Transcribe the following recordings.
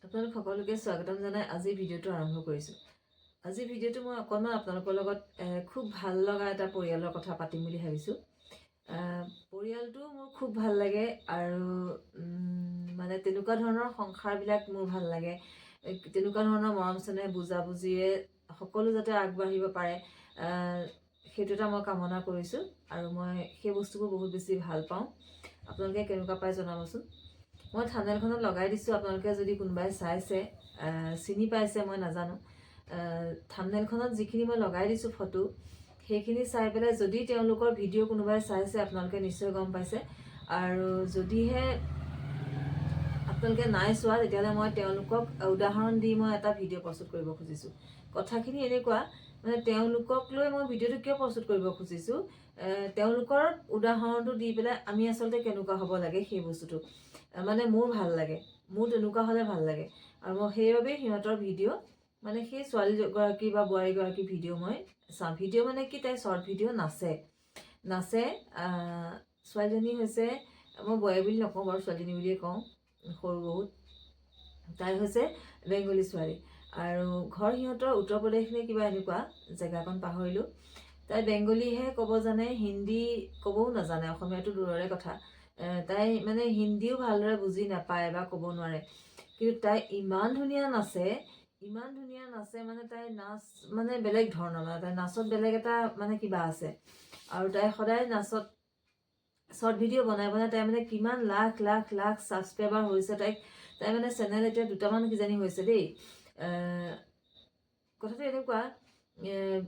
আপোনালোক সকলোকে স্বাগতম জনাই আজি ভিডিঅ'টো আৰম্ভ কৰিছোঁ। আজি ভিডিঅ'টো মই অকণমান আপোনালোকৰ লগত খুব ভাল লগা এটা পৰিয়ালৰ কথা পাতিম বুলি ভাবিছোঁ। পৰিয়ালটো মোৰ খুব ভাল লাগে আৰু মানে তেনেকুৱা ধৰণৰ সংসাৰবিলাক মোৰ ভাল লাগে। তেনেকুৱা ধৰণৰ মৰম চেনেহ বুজাবুজিৰে সকলো যাতে আগবাঢ়িব পাৰে সেইটো এটা মই কামনা কৰিছোঁ আৰু মই সেই বস্তুবোৰ বহুত বেছি ভাল পাওঁ। আপোনালোকে কেনেকুৱা পায় জনাবচোন। মই থাম্বনেইলখনত লগাই দিছোঁ, আপোনালোকে যদি কোনোবাই চাইছে চিনি পাইছে মই নাজানো। থাম্বনেইলখনত যিখিনি মই লগাই দিছোঁ ফটো সেইখিনি চাই পেলাই যদি তেওঁলোকৰ ভিডিঅ' কোনোবাই চাইছে আপোনালোকে নিশ্চয় গম পাইছে, আৰু যদিহে আপোনালোকে নাই চোৱা তেতিয়াহ'লে মই তেওঁলোকক উদাহৰণ দি মই এটা ভিডিঅ' প্ৰস্তুত কৰিব খুজিছোঁ। কথাখিনি এনেকুৱা, মানে তেওঁলোকক লৈ মই ভিডিঅ'টো কিয় প্ৰস্তুত কৰিব খুজিছোঁ, তেওঁলোকৰ উদাহৰণটো দি পেলাই আমি আচলতে কেনেকুৱা হ'ব লাগে সেই বস্তুটো মানে মোৰ ভাল লাগে, মোৰ তেনেকুৱা হ'লে ভাল লাগে। আৰু মই সেইবাবেই সিহঁতৰ ভিডিঅ' মানে সেই ছোৱালীগৰাকী বা বোৱাৰীগৰাকী ভিডিঅ' মই চাওঁ। ভিডিঅ' মানে কি, তাই শ্বৰ্ট ভিডিঅ' নাচে। ছোৱালীজনী হৈছে, মই বোৱাৰী বুলি নকওঁ বাৰু, ছোৱালীজনী বুলিয়ে কওঁ, সৰু বহুত। তাই হৈছে বেংগলী ছোৱালী আৰু ঘৰ সিহঁতৰ উত্তৰ প্ৰদেশ নে কিবা এনেকুৱা, জেগাকণ পাহৰিলোঁ। তাই বেংগলীহে ক'ব জানে, হিন্দী ক'বও নাজানে, অসমীয়াটো দূৰৰে কথা। তাই মানে হিন্দীও ভালদৰে বুজি নাপায় বা ক'ব নোৱাৰে, কিন্তু তাই ইমান ধুনীয়া নাচে, ইমান ধুনীয়া নাচে, মানে তাইৰ নাচ মানে বেলেগ ধৰণৰ, মানে তাইৰ নাচত বেলেগ এটা মানে কিবা আছে। আৰু তাই সদায় নাচত শ্বৰ্ট ভিডিঅ' বনাই বনাই তাই মানে কিমান লাখ লাখ লাখ ছাবস্ক্ৰাইবাৰ হৈছে। তাই মানে চেনেল এতিয়া 2টামান কিজানি হৈছে দেই। কথাটো এনেকুৱা,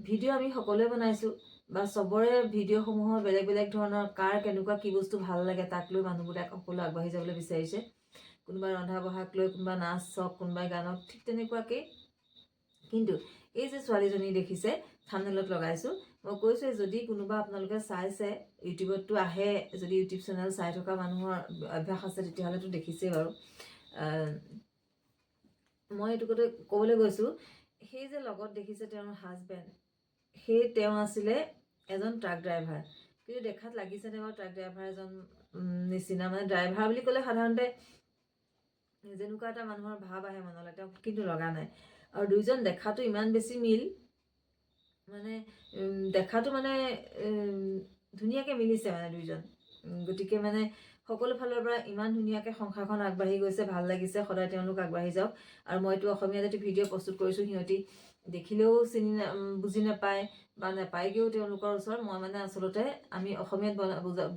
ভিডিঅ' আমি সকলোৱে বনাইছোঁ বা চবৰে ভিডিঅ'সমূহৰ বেলেগ বেলেগ ধৰণৰ, কাৰ কেনেকুৱা কি বস্তু ভাল লাগে তাক লৈ মানুহবিলাক সকলো আগবাঢ়ি যাবলৈ বিচাৰিছে। কোনোবাই ৰন্ধা বঢ়াক লৈ, কোনোবা নাচ হওক, কোনোবাই গানক, ঠিক তেনেকুৱাকৈ। কিন্তু এই যে ছোৱালীজনী দেখিছে থাম্বনেইলত লগাইছোঁ, মই কৈছোঁ যদি কোনোবা আপোনালোকে চাইছে, ইউটিউবততো আহে, যদি ইউটিউব চেনেল চাই থকা মানুহৰ অভ্যাস আছে তেতিয়াহ'লেতো দেখিছেই বাৰু। মই এইটো কথা ক'বলৈ গৈছোঁ, সেই যে লগত দেখিছে তেওঁৰ হাজবেণ্ড, তেওঁ আছিলে এজন ট্ৰাক ড্ৰাইভাৰ। কিন্তু দেখাত লাগিছে তেওঁ ট্ৰাক ড্ৰাইভাৰ এজন নিচিনা, মানে ড্ৰাইভাৰ বুলি ক'লে সাধাৰণতে যেনেকুৱা এটা মানুহৰ ভাৱ আহে মনলৈ, তেওঁ কিন্তু লগা নাই। আৰু দুইজন দেখাতো ইমান বেছি মিল, মানে দেখাতো মানে ধুনীয়াকৈ মিলিছে মানে দুইজন। গতিকে মানে সকলো ফালৰ পৰা ইমান ধুনীয়াকৈ সংসাৰখন আগবাঢ়ি গৈছে, ভাল লাগিছে। সদায় তেওঁলোক আগবাঢ়ি যাওক। আৰু মইতো অসমীয়া যদি ভিডিঅ' প্ৰস্তুত কৰিছোঁ, সিহঁতি দেখিলেও বুজি নাপায় বা নাপায়গৈও তেওঁলোকৰ ওচৰত। মই মানে আচলতে আমি অসমীয়াত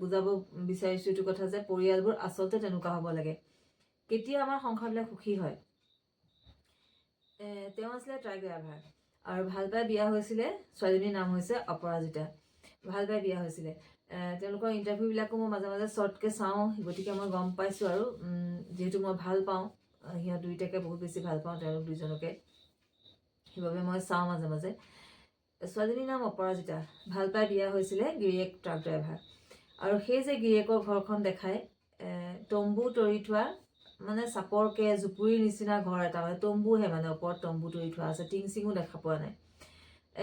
বুজাব বিচাৰিছোঁ এইটো কথা যে পৰিয়ালবোৰ আচলতে তেনেকুৱা হ'ব লাগে। কেতিয়া আমাৰ সংসাৰবিলাক সুখী হয়। তেওঁ আছিলে ট্ৰাক ড্ৰাইভাৰ আৰু ভাল পাই বিয়া হৈছিলে। ছোৱালীজনীৰ নাম হৈছে অপৰাজিতা। ভাল পাই বিয়া হৈছিলে। তেওঁলোকৰ ইণ্টাৰভিউবিলাকো মই মাজে মাজে শ্বৰ্টকৈ চাওঁ, গতিকে মই গম পাইছোঁ। আৰু যিহেতু মই ভাল পাওঁ সিহঁত দুইটাকে, বহুত বেছি ভাল পাওঁ তেওঁলোক দুইজনকে, সেইবাবে মই চাওঁ মাজে মাজে। ছোৱালীজনীৰ নাম অপৰাজিতা, ভাল পাই বিয়া হৈছিলে, গিৰিয়েক ট্ৰাক ড্ৰাইভাৰ। আৰু সেই যে গিৰিয়েকৰ ঘৰখন দেখায়, তম্বু তৰি থোৱা, মানে চাপৰকে জুপুৰিৰ নিচিনা ঘৰ এটা, মানে তম্বুহে, মানে ওপৰত তম্বু তৰি থোৱা আছে, টিং চিঙো দেখা পোৱা নাই,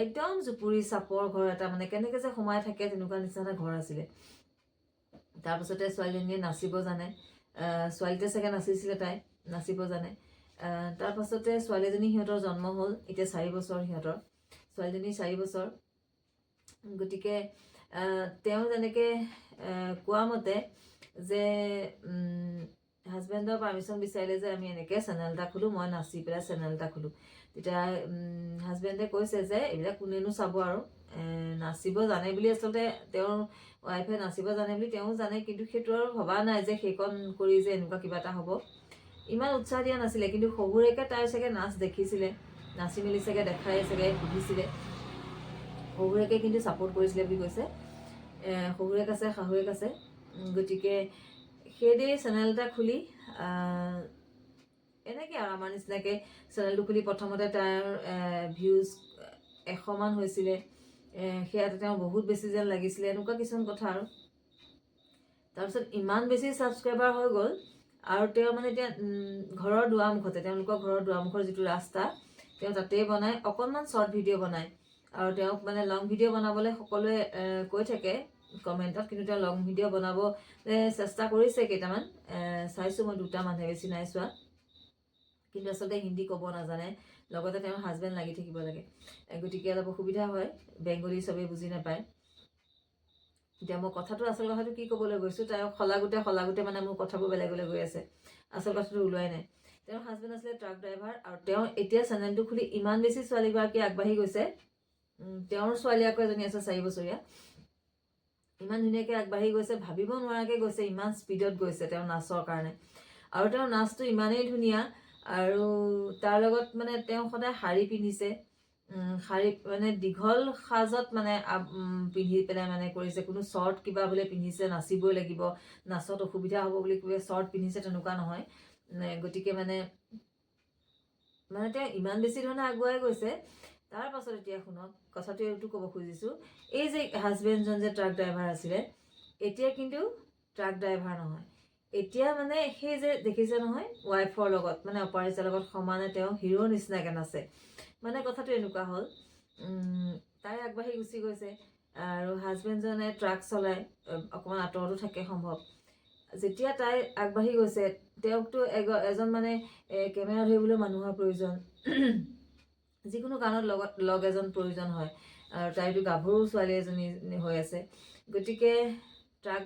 একদম জুপুৰি চাপৰ ঘৰ এটা, মানে কেনেকৈ যে সোমাই থাকে তেনেকুৱা নিচিনা এটা ঘৰ আছিলে। তাৰপিছতে ছোৱালীজনীয়ে নাচিব জানে, ছোৱালীতে চাগে নাচিছিলে, তাই নাচিব জানে। তাৰপাছতে ছোৱালীজনী সিহঁতৰ জন্ম হ'ল, এতিয়া 4 বছৰ সিহঁতৰ, ছোৱালীজনী 4 বছৰ। গতিকে তেওঁ যেনেকৈ কোৱা মতে যে হাজবেণ্ডৰ পাৰ্মিশ্যন বিচাৰিলে যে আমি এনেকৈ চেনেল এটা খোলোঁ, মই নাচি পেলাই চেনেল এটা খোলোঁ। তেতিয়া হাজবেণ্ডে কৈছে যে এইবিলাক কোনেনো চাব, আৰু নাচিব জানে বুলি, আচলতে তেওঁৰ ৱাইফে নাচিব জানে বুলি তেওঁ জানে, কিন্তু সেইটো আৰু ভবা নাই যে সেইকণ কৰি যে এনেকুৱা কিবা এটা হ'ব। ইমান উৎসাহ দিয়া নাছিলে, কিন্তু শহুৰেকে তাইৰ চাগে নাচ দেখিছিলে, নাচি মেলি চাগে দেখাই চাগে সুধিছিলে। শহুৰেকে কিন্তু ছাপোৰ্ট কৰিছিলে বুলি কৈছে। শহুৰেক আছে, শাহুৱেক আছে। গতিকে সেইদৰে চেনেল এটা খুলি এনেকৈ আৰু আমাৰ নিচিনাকৈ চেনেলটো খুলি, প্ৰথমতে তাইৰ ভিউজ 100মান হৈছিলে, সেয়াতে তেওঁ বহুত বেছি যেন লাগিছিলে, এনেকুৱা কিছুমান কথা আৰু। তাৰপিছত ইমান বেছি ছাবস্ক্ৰাইবাৰ হৈ গ'ল, আৰু তেওঁ মানে এতিয়া ঘৰৰ দুৱাৰমুখতে, তেওঁলোকৰ ঘৰৰ দুৱাৰমুখৰ যিটো ৰাস্তা, তেওঁ তাতেই বনায়, অকণমান শ্বৰ্ট ভিডিঅ' বনায়। আৰু তেওঁক মানে লং ভিডিঅ' বনাবলৈ সকলোৱে কৈ থাকে কমেণ্টত, কিন্তু তেওঁ লং ভিডিঅ' বনাবলৈ চেষ্টা কৰিছে কেইটামান, চাইছোঁ মই 2টামানহে, বেছি নাই চোৱা। কিন্তু আচলতে হিন্দী ক'ব নাজানে, লগতে তেওঁৰ হাজবেণ্ড লাগি থাকিব লাগে, গতিকে অলপ অসুবিধা হয়, বেংগলী চবেই বুজি নাপায়। এতিয়া মই আচল কথাটো কি ক'বলৈ গৈছোঁ, তাই শলাগোতে মানে মোৰ কথাবোৰ বেলেগলৈ গৈ আছে, আচল কথাটো ওলোৱাই নাই। তেওঁৰ হাজবেণ্ড আছিলে ট্ৰাক ড্ৰাইভাৰ, আৰু তেওঁ এতিয়া চেনেলটো খুলি ইমান বেছি ছোৱালীগৰাকী আগবাঢ়ি গৈছে। তেওঁৰ ছোৱালী আকৌ এজনী আছে 4 বছৰীয়া, ইমান ধুনীয়াকৈ আগবাঢ়ি গৈছে, ভাবিব নোৱাৰাকৈ গৈছে, ইমান স্পীডত গৈছে তেওঁৰ নাচৰ কাৰণে। আৰু তেওঁৰ নাচটো ইমানেই ধুনীয়া, আৰু তাৰ লগত মানে তেওঁ সদায় শাৰী পিন্ধিছে, শাৰী মানে দীঘল সাজত মানে পিন্ধি পেলাই মানে কৰিছে, কোনো শ্বৰ্ট কিবা বোলে পিন্ধিছে নাচিবই লাগিব, নাচত অসুবিধা হ'ব বুলি কৈ শ্বৰ্ট পিন্ধিছে তেনেকুৱা নহয়। গতিকে মানে তেওঁ ইমান বেছি ধৰণে আগুৱাই গৈছে। তাৰ পাছত এতিয়া শুনক, কথাটো এইটো ক'ব খুজিছোঁ, এই যে হাজবেণ্ডজন যে ট্ৰাক ড্ৰাইভাৰ আছিলে, এতিয়া কিন্তু ট্ৰাক ড্ৰাইভাৰ নহয়, এতিয়া মানে সেই যে দেখিছে নহয় ৱাইফৰ লগত মানে অপাৰেচাৰ লগত সমানে তেওঁ হিৰোৰ নিচিনাকৈ নাচে। মানে কথাটো এনেকুৱা হ'ল, তাই আগবাঢ়ি গুচি গৈছে, আৰু হাজবেণ্ডজনে ট্ৰাক চলায়, অকণমান আঁতৰতো থাকে সম্ভৱ। যেতিয়া তাই আগবাঢ়ি গৈছে, তেওঁকতো এজন মানে কেমেৰা ধৰিবলৈ মানুহৰ প্ৰয়োজন, যিকোনো কাৰণত লগ এজন প্ৰয়োজন হয়, আৰু তাইতো গাভৰু ছোৱালী এজনী হৈ আছে, গতিকে ট্ৰাক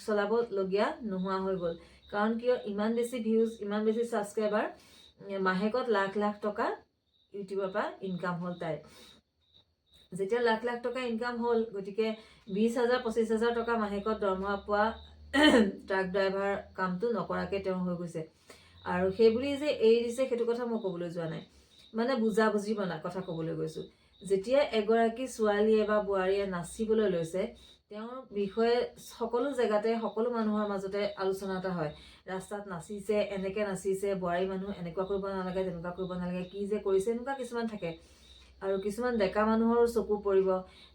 চলাবলগীয়া নোহোৱা হৈ গ'ল। কাৰণ কিয়, ইমান বেছি ভিউজ, ইমান বেছি ছাবস্ক্ৰাইবাৰ, মাহেকত লাখ লাখ টকা ইউটিউবৰ পৰা ইনকাম হ'ল তাইৰ। যেতিয়া লাখ লাখ টকা ইনকাম হ'ল, গতিকে 20,000 25,000 টকা মাহেকত দৰমহা পোৱা ট্ৰাক ড্ৰাইভাৰ কামটো নকৰাকৈ তেওঁ হৈ গৈছে। আৰু সেইবুলি যে এৰি দিছে সেইটো কথা মই ক'বলৈ যোৱা নাই, মানে বুজাবুজি কথা ক'বলৈ গৈছোঁ। যেতিয়া এগৰাকী ছোৱালীয়ে বা বোৱাৰীয়ে নাচিবলৈ লৈছে, তেওঁৰ বিষয়ে সকলো জেগাতে সকলো মানুহৰ মাজতে আলোচনা এটা হয়, ৰাস্তাত নাচিছে, এনেকৈ নাচিছে, বোৱাৰী মানুহ এনেকুৱা কৰিব নালাগে, তেনেকুৱা কৰিব নালাগে, কি যে কৰিছে, এনেকুৱা কিছুমান থাকে। আৰু কিছুমান ডেকা মানুহৰো চকু পৰিব,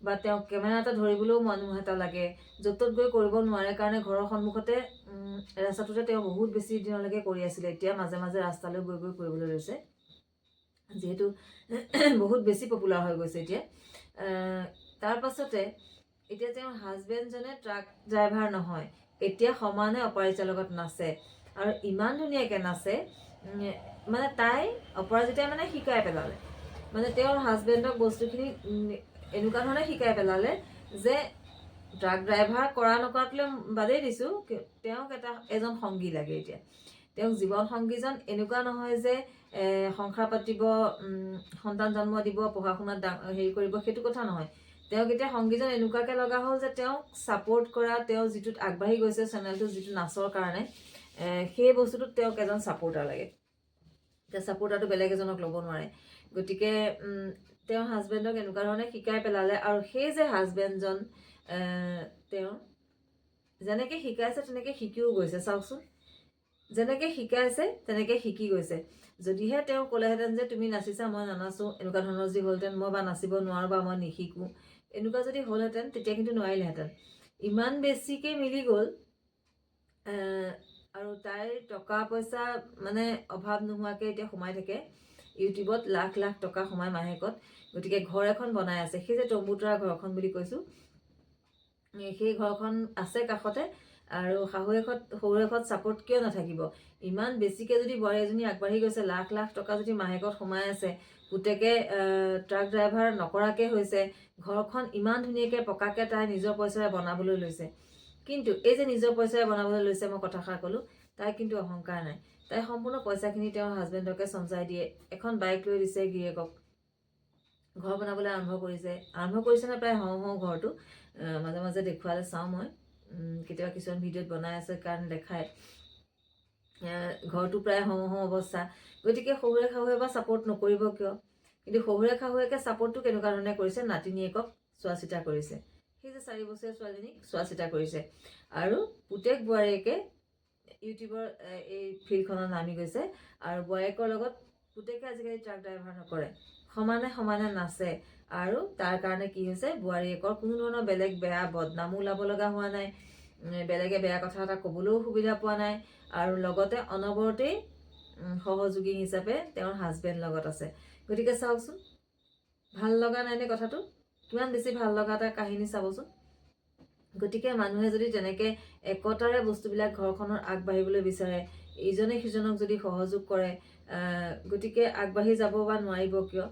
বা তেওঁক কেমেৰা এটা ধৰিবলৈও মানুহ এটা লাগে, য'ত ত'ত গৈ কৰিব নোৱাৰে কাৰণে ঘৰৰ সন্মুখতে ৰাস্তাটোতে তেওঁ বহুত বেছি দিনলৈকে কৰি আছিলে। এতিয়া মাজে মাজে ৰাস্তালৈ গৈ গৈ কৰিবলৈ লৈছে, যিহেতু বহুত বেছি পপুলাৰ হৈ গৈছে এতিয়া। তাৰ পাছতে এতিয়া তেওঁৰ হাজবেণ্ডজনে ট্ৰাক ড্ৰাইভাৰ নহয়, এতিয়া সমানে অপৰাজিতাৰ লগত নাচে, আৰু ইমান ধুনীয়াকৈ নাচে, মানে তাই অপৰাজিতাই মানে শিকাই পেলালে, মানে তেওঁৰ হাজবেণ্ডক বস্তুখিনি এনেকুৱা ধৰণে শিকাই পেলালে যে ট্ৰাক ড্ৰাইভাৰ কৰা নকৰাটোলৈ বাদেই দিছোঁ, তেওঁক এজন সংগী লাগে। এতিয়া তেওঁক জীৱন সংগীজন এনেকুৱা নহয় যে সংসাৰ পাতিব, সন্তান জন্ম দিব, পঢ়া শুনাত হেৰি কৰিব, সেইটো কথা নহয়। তেওঁক এতিয়া সংগীজন এনেকুৱাকৈ লগা হ'ল যে তেওঁক ছাপোৰ্ট কৰা, তেওঁ যিটোত আগবাঢ়ি গৈছে চেনেলটো যিটো নাচৰ কাৰণে, সেই বস্তুটোত তেওঁক এজন ছাপোৰ্টাৰ লাগে। এতিয়া ছাপোৰ্টাৰটো বেলেগ এজনক ল'ব নোৱাৰে, গতিকে তেওঁ হাজবেণ্ডক এনেকুৱা ধৰণে শিকাই পেলালে। আৰু সেই যে হাজবেণ্ডজন তেওঁ যেনেকৈ শিকাইছে তেনেকৈ শিকিও গৈছে, চাওকচোন, যেনেকৈ শিকাইছে তেনেকৈ শিকি গৈছে। যদিহে তেওঁ ক'লেহেঁতেন যে তুমি নাচিছা মই নানাচোঁ, এনেকুৱা ধৰণৰ যি হ'লহেঁতেন, মই বা নাচিব নোৱাৰোঁ বা মই নিশিকোঁ, এনেকুৱা যদি হ'লহেঁতেন তেতিয়া কিন্তু নোৱাৰিলেহেঁতেন। ইমান বেছিকৈ মিলি গ'ল, আৰু তাইৰ টকা পইচা মানে অভাৱ নোহোৱাকৈ এতিয়া সোমাই থাকে ইউটিউবত, লাখ লাখ টকা সোমায় মাহেকত। গতিকে ঘৰ এখন বনাই আছে, সেই যে তম্বুতৰা ঘৰখন বুলি কৈছোঁ, সেই ঘৰখন আছে কাষতে। আৰু শহুৰেকত ছাপোৰ্ট কিয় নাথাকিব, ইমান বেছিকৈ যদি বোৱাৰী এজনী আগবাঢ়ি গৈছে, লাখ লাখ টকা যদি মাহেকত সোমাই আছে, পুতেকে ট্ৰাক ড্ৰাইভাৰ নকৰাকৈ হৈছে, ঘৰখন ইমান ধুনীয়াকৈ পকাকৈ তাই নিজৰ পইচাৰে বনাবলৈ লৈছে। কিন্তু এই যে নিজৰ পইচাৰে বনাবলৈ লৈছে, মই কথাষাৰ ক'লোঁ, তাই কিন্তু অহংকাৰ নাই, তাই সম্পূৰ্ণ পইচাখিনি তেওঁৰ হাজবেণ্ডকে চমজাই দিয়ে, এখন বাইক লৈ দিছে গিৰিয়েকক, ঘৰ বনাবলৈ আৰম্ভ কৰিছে নে প্ৰায় হওঁ ঘৰটো, মাজে মাজে দেখুৱালে চাওঁ মই, কেতিয়াবা কিছুমান ভিডিঅ'ত বনাই আছে কাৰণে দেখায়, ঘৰটো প্ৰায় হওঁ অৱস্থা। গতিকে শাহুৱে বা ছাপোৰ্ট নকৰিব কিয়, কিন্তু শাহুৱেকে ছাপোৰ্টটো কেনেকুৱা ধৰণে কৰিছে, নাতিনীয়েকক চোৱা চিতা কৰিছে, সেই যে 4 বছৰীয়া ছোৱালীজনীক চোৱা চিতা কৰিছে। আৰু পুতেক বোৱাৰীয়েকে ইউটিউবৰ এই ফিল্ডখনত নামি গৈছে, আৰু বোৱাৰীয়েকৰ লগত পুতেকে আজিকালি ট্ৰাক ড্ৰাইভাৰ নকৰে, সমানে নাচে। আৰু তাৰ কাৰণে কি হৈছে, বোৱাৰীয়েকৰ কোনো ধৰণৰ বেলেগ বেয়া বদনামো ওলাব লগা হোৱা নাই, বেলেগে বেয়া কথা এটা ক'বলৈও সুবিধা পোৱা নাই, আৰু লগতে অনবৰতেই সহযোগী হিচাপে তেওঁৰ হাজবেণ্ড লগত আছে। গতিকে চাওকচোন, ভাল লগা নাইনে কথাটো, কিমান বেছি ভাল লগা এটা কাহিনী চাবচোন। গতিকে মানুহে যদি তেনেকৈ একতাৰে বস্তুবিলাক ঘৰখনৰ আগবাঢ়িবলৈ বিচাৰে, ইজনে সিজনক যদি সহযোগ কৰে, গতিকে আগবাঢ়ি যাব বা নোৱাৰিব কিয়?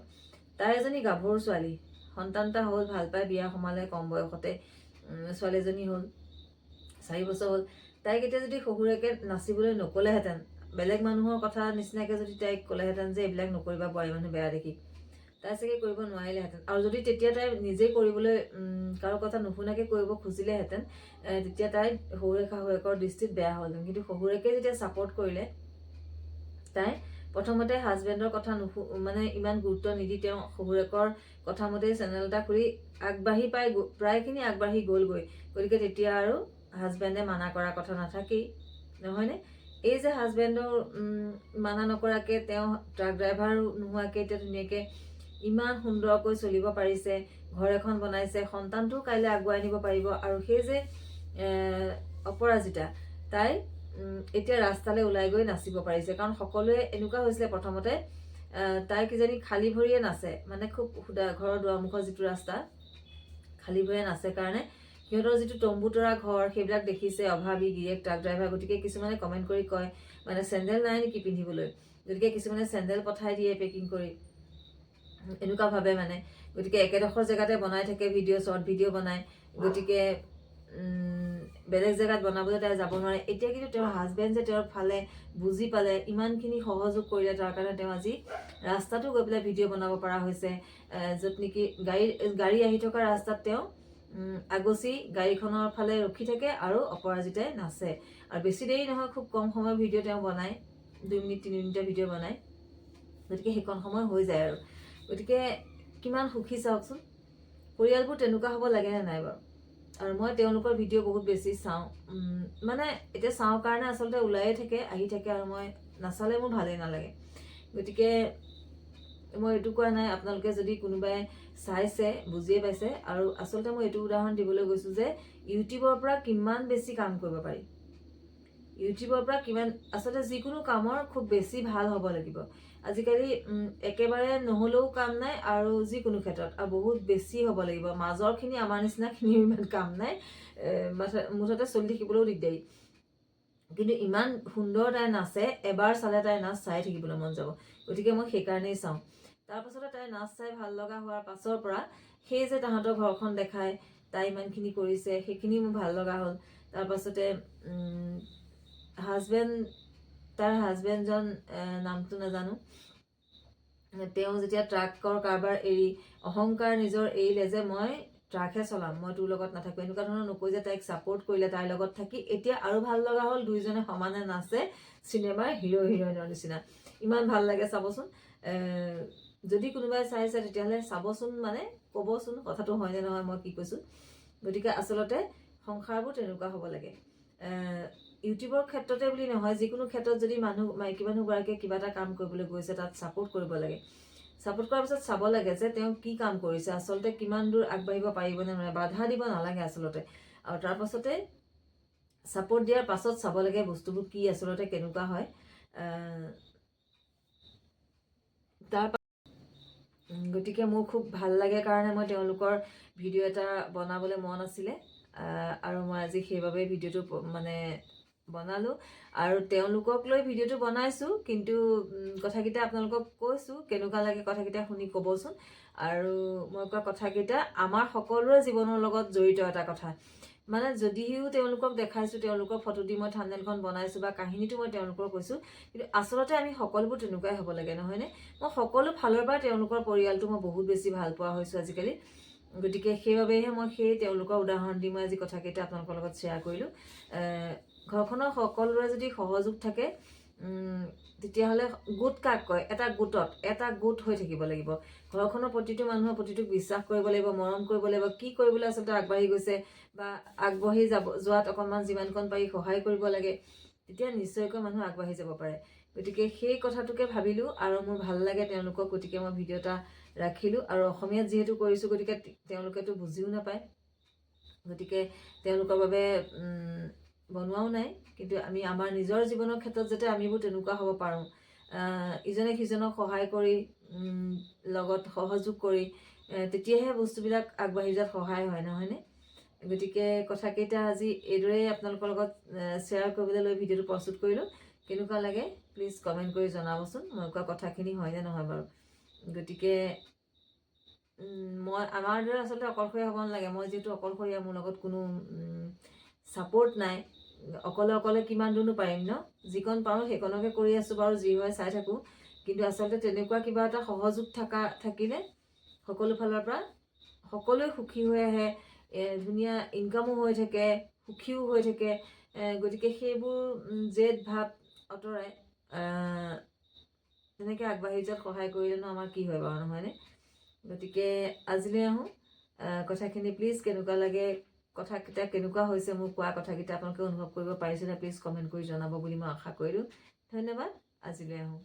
তাই এজনী গাভৰু ছোৱালী, সন্তান এটা হ'ল, ভাল পাই বিয়া সোমালে, কম বয়সতে ছোৱালী এজনী হ'ল, 4 বছৰ হ'ল। তাইক এতিয়া যদি শহুৰেকে নাচিবলৈ নক'লেহেঁতেন, বেলেগ মানুহৰ কথা নিচিনাকৈ যদি তাইক ক'লেহেঁতেন যে এইবিলাক নকৰিবা, বোৱাৰী মানুহ বেয়া দেখি, তাই চাগে কৰিব নোৱাৰিলেহেঁতেন। আৰু যদি তেতিয়া তাই নিজেই কৰিবলৈ কাৰো কথা নুশুনাকৈ কৰিব খুজিলেহেঁতেন, তেতিয়া তাই শাহুৱেকৰ দৃষ্টিত বেয়া হ'লহেঁতেন। কিন্তু শহুৰেকে যেতিয়া ছাপোৰ্ট কৰিলে, তাই প্ৰথমতে হাজবেণ্ডৰ কথা মানে ইমান গুৰুত্ব নিদি তেওঁ শহুৰেকৰ কথা মতেই চেনেল এটা খুলি আগবাঢ়ি প্ৰায়খিনি আগবাঢ়ি গ'লগৈ। গতিকে তেতিয়া আৰু হাজবেণ্ডে মানা কৰা কথা নাথাকেই, নহয়নে? এই যে হাজবেণ্ডৰ মানা নকৰাকৈ তেওঁ ট্ৰাক ড্ৰাইভাৰ নোহোৱাকৈ এতিয়া ধুনীয়াকৈ ইমান সুন্দৰকৈ চলিব পাৰিছে, ঘৰ এখন বনাইছে, সন্তানটোও কাইলৈ আগুৱাই নিব পাৰিব। আৰু সেই যে অপৰাজিতা, তাই এতিয়া ৰাস্তালৈ ওলাই গৈ নাচিব পাৰিছে। কাৰণ সকলোৱে এনেকুৱা হৈছিলে প্ৰথমতে, তাই কিজানি খালী ভৰিয়ে নাচে, মানে খুব ঘৰৰ দুৱাৰমুখৰ যিটো ৰাস্তা, খালী ভৰিয়ে নাচে কাৰণে সিহঁতৰ যিটো তম্বু তৰা ঘৰ, সেইবিলাক দেখিছে অভাৱী গিৰিয়েক ট্ৰাক ড্ৰাইভাৰ। গতিকে কিছুমানে কমেণ্ট কৰি কয়, মানে চেণ্ডেল নাই নেকি পিন্ধিবলৈ? গতিকে কিছুমানে চেণ্ডেল পঠাই দিয়ে পেকিং কৰি, এনেকুৱা ভাবে মানে। গতিকে একেডোখৰ জেগাতে বনাই থাকে ভিডিঅ', শ্বৰ্ট ভিডিঅ' বনায়। গতিকে বেলেগ জেগাত বনাবলৈ তাই যাব নোৱাৰে। এতিয়া কিন্তু তেওঁৰ হাজবেণ্ড যে তেওঁৰ ফালে বুজি পালে, ইমানখিনি সহযোগ কৰিলে, তাৰ কাৰণে তেওঁ আজি ৰাস্তাটো গৈ পেলাই ভিডিঅ' বনাব পৰা হৈছে। য'ত নেকি গাড়ী আহি থকা ৰাস্তাত তেওঁ আগচি গাড়ীখনৰ ফালে ৰখি থাকে আৰু অপৰাজিতাই নাচে। আৰু বেছি দেৰি নহয়, খুব কম সময়ৰ ভিডিঅ' তেওঁ বনায়, 2 মিনিট 3 মিনিটৰ ভিডিঅ' বনায়। গতিকে সেইকণ সময় হৈ যায় আৰু। গতিকে কিমান সুখী চাওকচোন। পৰিয়ালবোৰ তেনেকুৱা হ'ব লাগেনে নাই বাৰু? আৰু মই তেওঁলোকৰ ভিডিঅ' বহুত বেছি চাওঁ, মানে এতিয়া চাওঁ কাৰণে আচলতে ওলায়ে থাকে, আহি থাকে, আৰু মই নাচালে মোৰ ভালেই নালাগে। গতিকে মই এইটো কোৱা নাই, আপোনালোকে যদি কোনোবাই চাইছে বুজিয়ে পাইছে। আৰু আচলতে মই এইটো উদাহৰণ দিবলৈ গৈছোঁ যে ইউটিউবৰ পৰা কিমান বেছি কাম কৰিব পাৰি। ইউটিউবৰ পৰা কিমান, আচলতে যিকোনো কামৰ খুব বেছি ভাল হ'ব লাগিব। আজিকালি একেবাৰে নহ'লেও কাম নাই, আৰু যিকোনো ক্ষেত্ৰত আৰু বহুত বেছি হ'ব লাগিব। মাজৰখিনি আমাৰ নিচিনাখিনিও ইমান কাম নাই, মুঠতে চলি থাকিবলৈও দিগদাৰী। কিন্তু ইমান সুন্দৰ তাই নাচে, এবাৰ চালে তাই নাচ চাই থাকিবলৈ মন যাব। গতিকে মই সেইকাৰণেই চাওঁ। তাৰপাছতে তাই নাচ চাই ভাল লগা হোৱাৰ পাছৰ পৰা সেই যে তাহাঁতৰ ঘৰখন দেখায়, তাই ইমানখিনি কৰিছে, সেইখিনি মোৰ ভাল লগা হ'ল। তাৰপাছতে তাৰ হাজবেণ্ডজন নামটো নাজানো, তেওঁ যেতিয়া ট্ৰাকৰ কাৰবাৰ এৰি অহংকাৰ নিজৰ এৰিলে যে মই ট্ৰাকহে চলাম, মই তোৰ লগত নাথাকোঁ, এনেকুৱা ধৰণৰ নকৈ যে তাইক ছাপোৰ্ট কৰিলে, তাইৰ লগত থাকি এতিয়া আৰু ভাল লগা হ'ল। দুইজনে সমানে নাচে, চিনেমাৰ হিৰ' হিৰইনৰ নিচিনা। ইমান ভাল লাগে চাবচোন। যদি কোনোবাই চাইছে তেতিয়াহ'লে চাবচোন, মানে ক'বচোন কথাটো হয়নে নহয় মই কি কৈছোঁ। গতিকে আচলতে সংসাৰবোৰ তেনেকুৱা হ'ব লাগে। ইউটিউবৰ ক্ষেত্ৰতে বুলি নহয়, যিকোনো ক্ষেত্ৰত যদি মাইকী মানুহগৰাকীয়ে কিবা এটা কাম কৰিবলৈ গৈছে, তাত ছাপোৰ্ট কৰিব লাগে। ছাপোৰ্ট কৰাৰ পিছত চাব লাগে যে তেওঁ কি কাম কৰিছে, আচলতে কিমান দূৰ আগবাঢ়িব পাৰিবনে নোৱাৰে, বাধা দিব নালাগে আচলতে। আৰু তাৰপাছতে ছাপোৰ্ট দিয়াৰ পাছত চাব লাগে বস্তুবোৰ কি আচলতে কেনেকুৱা হয়। গতিকে মোৰ খুব ভাল লাগে কাৰণে মই তেওঁলোকৰ ভিডিঅ' এটা বনাবলৈ মন আছিলে, আৰু মই আজি সেইবাবে ভিডিঅ'টো মানে বনালোঁ। আৰু তেওঁলোকক লৈ ভিডিঅ'টো বনাইছোঁ, কিন্তু কথাকেইটা আপোনালোকক কৈছোঁ, কেনেকুৱা লাগে কথাকেইটা শুনি ক'বচোন। আৰু মই কোৱা কথাকেইটা আমাৰ সকলোৰে জীৱনৰ লগত জড়িত এটা কথা। মানে যদিও তেওঁলোকক দেখাইছোঁ, তেওঁলোকৰ ফটো দি মই থাম্বনেইলখন বনাইছোঁ বা কাহিনীটো মই তেওঁলোকৰ কৈছোঁ, কিন্তু আচলতে আমি সকলোবোৰ তেনেকুৱাই হ'ব লাগে, নহয়নে? মই সকলো ফালৰ পৰা তেওঁলোকৰ পৰিয়ালটো মই বহুত বেছি ভাল পোৱা হৈছোঁ আজিকালি। গতিকে সেইবাবেহে মই তেওঁলোকৰ উদাহৰণ দি মই আজি কথাকেইটা আপোনালোকৰ লগত শ্বেয়াৰ কৰিলোঁ। ঘৰখনৰ সকলোৰে যদি সহযোগ থাকে, তেতিয়াহ'লে গোট কাক কয়? এটা গোট হৈ থাকিব লাগিব। ঘৰখনৰ প্ৰতিটো মানুহৰ প্ৰতিটোক বিশ্বাস কৰিব লাগিব, মৰম কৰিব লাগিব, কি কৰিবলৈ আচলতে আগবাঢ়ি গৈছে বা আগবাঢ়ি যোৱাত অকণমান যিমানকণ পাৰি সহায় কৰিব লাগে, তেতিয়া নিশ্চয়কৈ মানুহ আগবাঢ়ি যাব পাৰে। গতিকে সেই কথাটোকে ভাবিলোঁ, আৰু মোৰ ভাল লাগে তেওঁলোকক, গতিকে মই ভিডিঅ' এটা ৰাখিলোঁ। আৰু অসমীয়াত যিহেতু কৰিছোঁ, গতিকে তেওঁলোকেতো বুজিও নাপায়, গতিকে তেওঁলোকৰ বাবে বনোৱাও নাই। কিন্তু আমি আমাৰ নিজৰ জীৱনৰ ক্ষেত্ৰত যাতে আমিবোৰ তেনেকুৱা হ'ব পাৰোঁ, ইজনে সিজনক সহায় কৰি, লগত সহযোগ কৰি, তেতিয়াহে বস্তুবিলাক আগবাঢ়ি যোৱাত সহায় হয়, নহয়নে? গতিকে কথাকেইটা আজি এইদৰেই আপোনালোকৰ লগত শ্বেয়াৰ কৰিবলৈ লৈ ভিডিঅ'টো প্ৰস্তুত কৰিলোঁ। কেনেকুৱা লাগে প্লিজ কমেণ্ট কৰি জনাবচোন মই কোৱা কথাখিনি হয়নে নহয় বাৰু গতিকে মই আমাৰ দৰে আচলতে অকলশৰীয়া হ'ব নালাগে মই যিহেতু অকলশৰীয়া মোৰ লগত কোনো ছাপোৰ্ট নাই অকলে কিমান দূৰনো পাৰিম ন যিকণ পাৰোঁ সেইকণকে কৰি আছোঁ বাৰু যি হয় চাই থাকোঁ কিন্তু আচলতে তেনেকুৱা কিবা এটা সহযোগ থাকিলে সকলো ফালৰ পৰা সকলোৱে সুখী হৈ আহে ধুনীয়া ইনকামো হৈ থাকে সুখীও হৈ থাকে গতিকে সেইবোৰ জেদ ভাৱ আঁতৰাই তেনেকৈ আগবাঢ়ি যোৱাত সহায় কৰিলেনো আমাৰ কি হয় বাৰু নহয়নে গতিকে আজিলৈ আহোঁ কথাখিনি প্লিজ কেনেকুৱা লাগে কথাকেইটা কেনেকুৱা হৈছে মোৰ কোৱা কথাকেইটা আপোনালোকে অনুভৱ কৰিব পাৰিছেনে প্লিজ কমেণ্ট কৰি জনাব বুলি মই আশা কৰিলোঁ ধন্যবাদ আজিলৈ আহোঁ